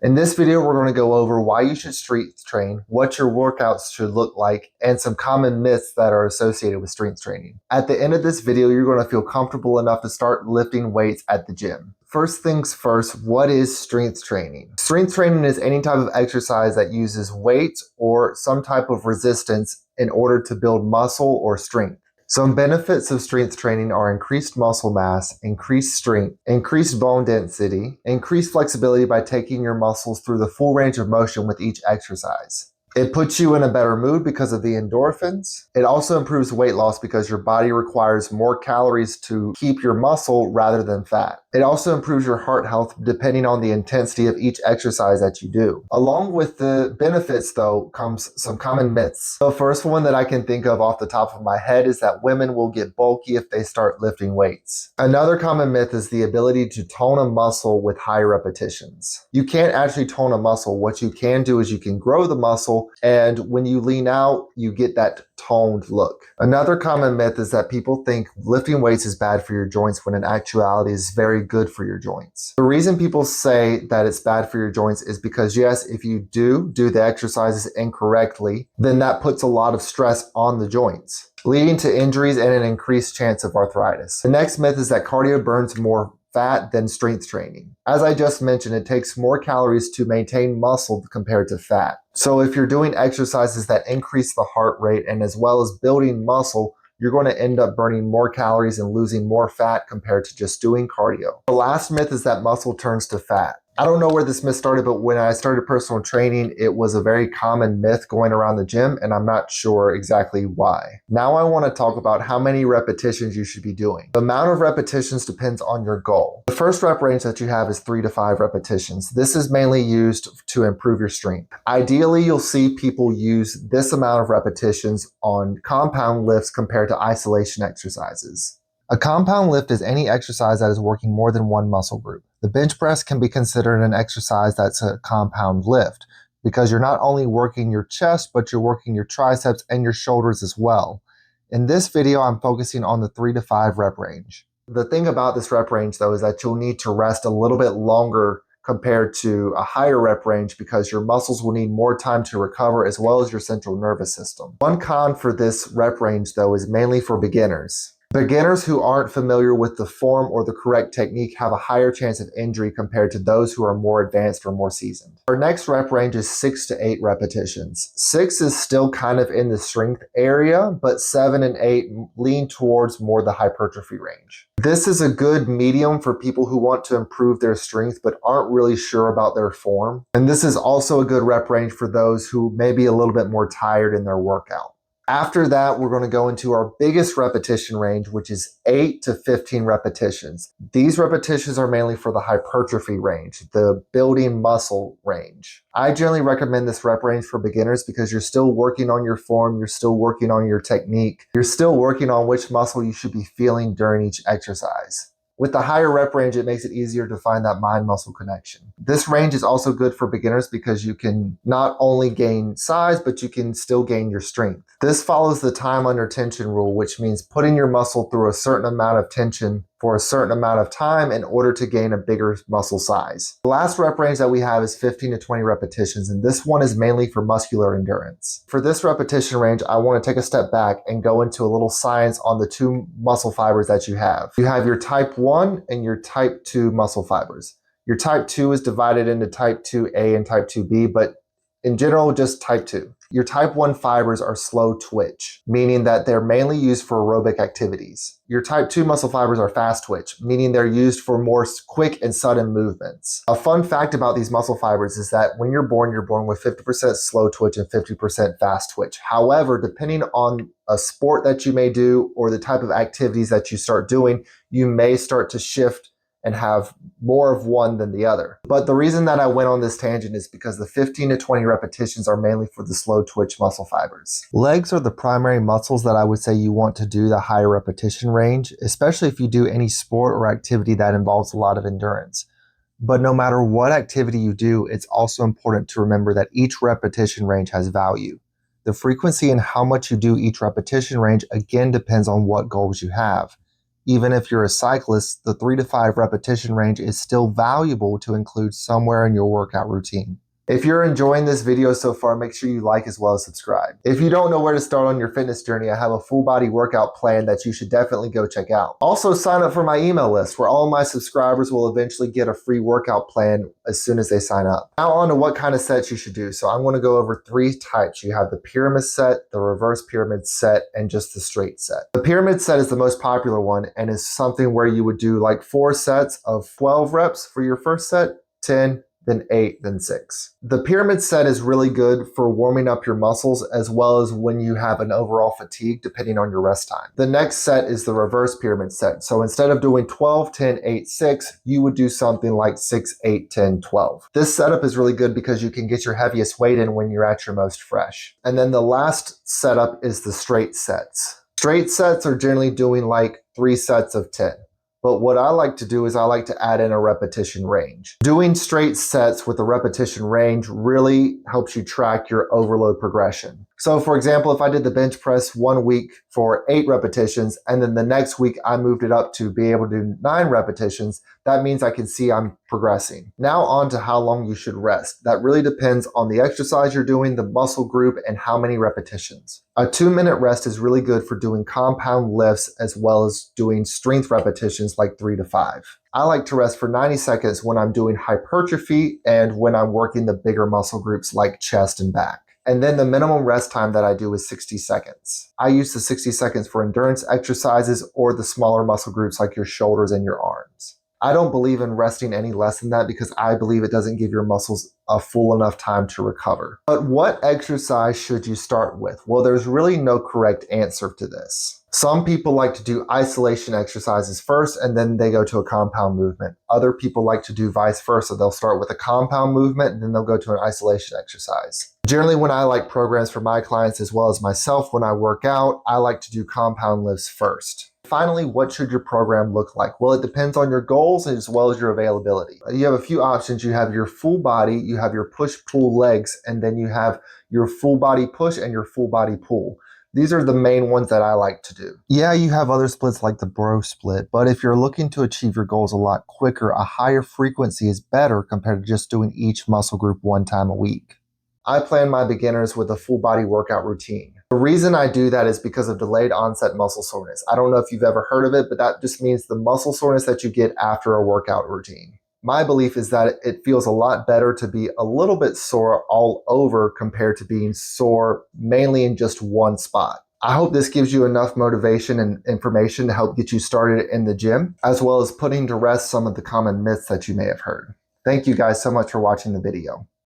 In this video, we're going to go over why you should strength train, what your workouts should look like, and some common myths that are associated with strength training. At the end of this video, you're going to feel comfortable enough to start lifting weights at the gym. First things first, what is strength training? Strength training is any type of exercise that uses weights or some type of resistance in order to build muscle or strength. Some benefits of strength training are increased muscle mass, increased strength, increased bone density, increased flexibility by taking your muscles through the full range of motion with each exercise. It puts you in a better mood because of the endorphins. It also improves weight loss because your body requires more calories to keep your muscle rather than fat. It also improves your heart health depending on the intensity of each exercise that you do. Along with the benefits, though, comes some common myths. The first one that I can think of off the top of my head is that women will get bulky if they start lifting weights. Another common myth is the ability to tone a muscle with high repetitions. You can't actually tone a muscle. What you can do is you can grow the muscle, and when you lean out, you get that toned look. Another common myth is that people think lifting weights is bad for your joints when in actuality it's very good for your joints. The reason people say that it's bad for your joints is because yes, if you do the exercises incorrectly, then that puts a lot of stress on the joints, leading to injuries and an increased chance of arthritis. The next myth is that cardio burns more fat than strength training. As I just mentioned, it takes more calories to maintain muscle compared to fat. So if you're doing exercises that increase the heart rate and as well as building muscle, you're going to end up burning more calories and losing more fat compared to just doing cardio. The last myth is that muscle turns to fat. I don't know where this myth started, but when I started personal training, it was a very common myth going around the gym, and I'm not sure exactly why. Now I want to talk about how many repetitions you should be doing. The amount of repetitions depends on your goal. The first rep range that you have is 3 to 5 repetitions. This is mainly used to improve your strength. Ideally, you'll see people use this amount of repetitions on compound lifts compared to isolation exercises. A compound lift is any exercise that is working more than one muscle group. The bench press can be considered an exercise that's a compound lift because you're not only working your chest, but you're working your triceps and your shoulders as well. In this video, I'm focusing on the 3 to 5 rep range. The thing about this rep range, though, is that you'll need to rest a little bit longer compared to a higher rep range because your muscles will need more time to recover as well as your central nervous system. One con for this rep range, though, is mainly for beginners. Beginners who aren't familiar with the form or the correct technique have a higher chance of injury compared to those who are more advanced or more seasoned. Our next rep range is 6 to 8 repetitions. 6 is still kind of in the strength area, but 7 and 8 lean towards more the hypertrophy range. This is a good medium for people who want to improve their strength but aren't really sure about their form. And this is also a good rep range for those who may be a little bit more tired in their workout. After that, we're going to go into our biggest repetition range, which is 8 to 15 repetitions. These repetitions are mainly for the hypertrophy range, the building muscle range. I generally recommend this rep range for beginners because you're still working on your form, you're still working on your technique, you're still working on which muscle you should be feeling during each exercise. With the higher rep range, it makes it easier to find that mind-muscle connection. This range is also good for beginners because you can not only gain size, but you can still gain your strength. This follows the time under tension rule, which means putting your muscle through a certain amount of tension for a certain amount of time in order to gain a bigger muscle size. The last rep range that we have is 15 to 20 repetitions, and this one is mainly for muscular endurance. For this repetition range, I want to take a step back and go into a little science on the 2 muscle fibers that you have. You have your type 1 and your type 2 muscle fibers. Your type 2 is divided into type 2A and type 2B, but in general, just type 2. Your type 1 fibers are slow twitch, meaning that they're mainly used for aerobic activities. Your type 2 muscle fibers are fast twitch, meaning they're used for more quick and sudden movements. A fun fact about these muscle fibers is that when you're born with 50% slow twitch and 50% fast twitch. However, depending on a sport that you may do or the type of activities that you start doing, you may start to shift and have more of one than the other. But the reason that I went on this tangent is because the 15 to 20 repetitions are mainly for the slow twitch muscle fibers. Legs are the primary muscles that I would say you want to do the higher repetition range, especially if you do any sport or activity that involves a lot of endurance. But no matter what activity you do, it's also important to remember that each repetition range has value. The frequency and how much you do each repetition range again depends on what goals you have. Even if you're a cyclist, the 3 to 5 repetition range is still valuable to include somewhere in your workout routine. If you're enjoying this video so far, make sure you like as well as subscribe. If you don't know where to start on your fitness journey, I have a full body workout plan that you should definitely go check out. Also sign up for my email list where all my subscribers will eventually get a free workout plan as soon as they sign up. Now on to what kind of sets you should do. So I'm going to go over 3 types. You have the pyramid set, the reverse pyramid set, and just the straight set. The pyramid set is the most popular one and is something where you would do like 4 sets of 12 reps for your first set, 10, then 8, then 6. The pyramid set is really good for warming up your muscles as well as when you have an overall fatigue depending on your rest time. The next set is the reverse pyramid set. So instead of doing 12, 10, 8, 6, you would do something like 6, 8, 10, 12. This setup is really good because you can get your heaviest weight in when you're at your most fresh. And then the last setup is the straight sets. Straight sets are generally doing like 3 sets of 10. But what I like to do is I like to add in a repetition range. Doing straight sets with a repetition range really helps you track your overload progression. So for example, if I did the bench press 1 week for 8 repetitions, and then the next week I moved it up to be able to do 9 repetitions, that means I can see I'm progressing. Now on to how long you should rest. That really depends on the exercise you're doing, the muscle group, and how many repetitions. A 2-minute rest is really good for doing compound lifts as well as doing strength repetitions like 3 to 5. I like to rest for 90 seconds when I'm doing hypertrophy and when I'm working the bigger muscle groups like chest and back. And then the minimum rest time that I do is 60 seconds. I use the 60 seconds for endurance exercises or the smaller muscle groups like your shoulders and your arms. I don't believe in resting any less than that because I believe it doesn't give your muscles a full enough time to recover. But what exercise should you start with? Well, there's really no correct answer to this. Some people like to do isolation exercises first and then they go to a compound movement. Other people like to do vice versa. They'll start with a compound movement and then they'll go to an isolation exercise. Generally, when I like programs for my clients as well as myself when I work out, I like to do compound lifts first. Finally, what should your program look like? Well, it depends on your goals as well as your availability. You have a few options. You have your full body, you have your push-pull legs, and then you have your full body push and your full body pull. These are the main ones that I like to do. Yeah, you have other splits like the bro split, but if you're looking to achieve your goals a lot quicker, a higher frequency is better compared to just doing each muscle group 1 time a week. I plan my beginners with a full body workout routine. The reason I do that is because of delayed onset muscle soreness. I don't know if you've ever heard of it, but that just means the muscle soreness that you get after a workout routine. My belief is that it feels a lot better to be a little bit sore all over compared to being sore mainly in just one spot. I hope this gives you enough motivation and information to help get you started in the gym, as well as putting to rest some of the common myths that you may have heard. Thank you guys so much for watching the video.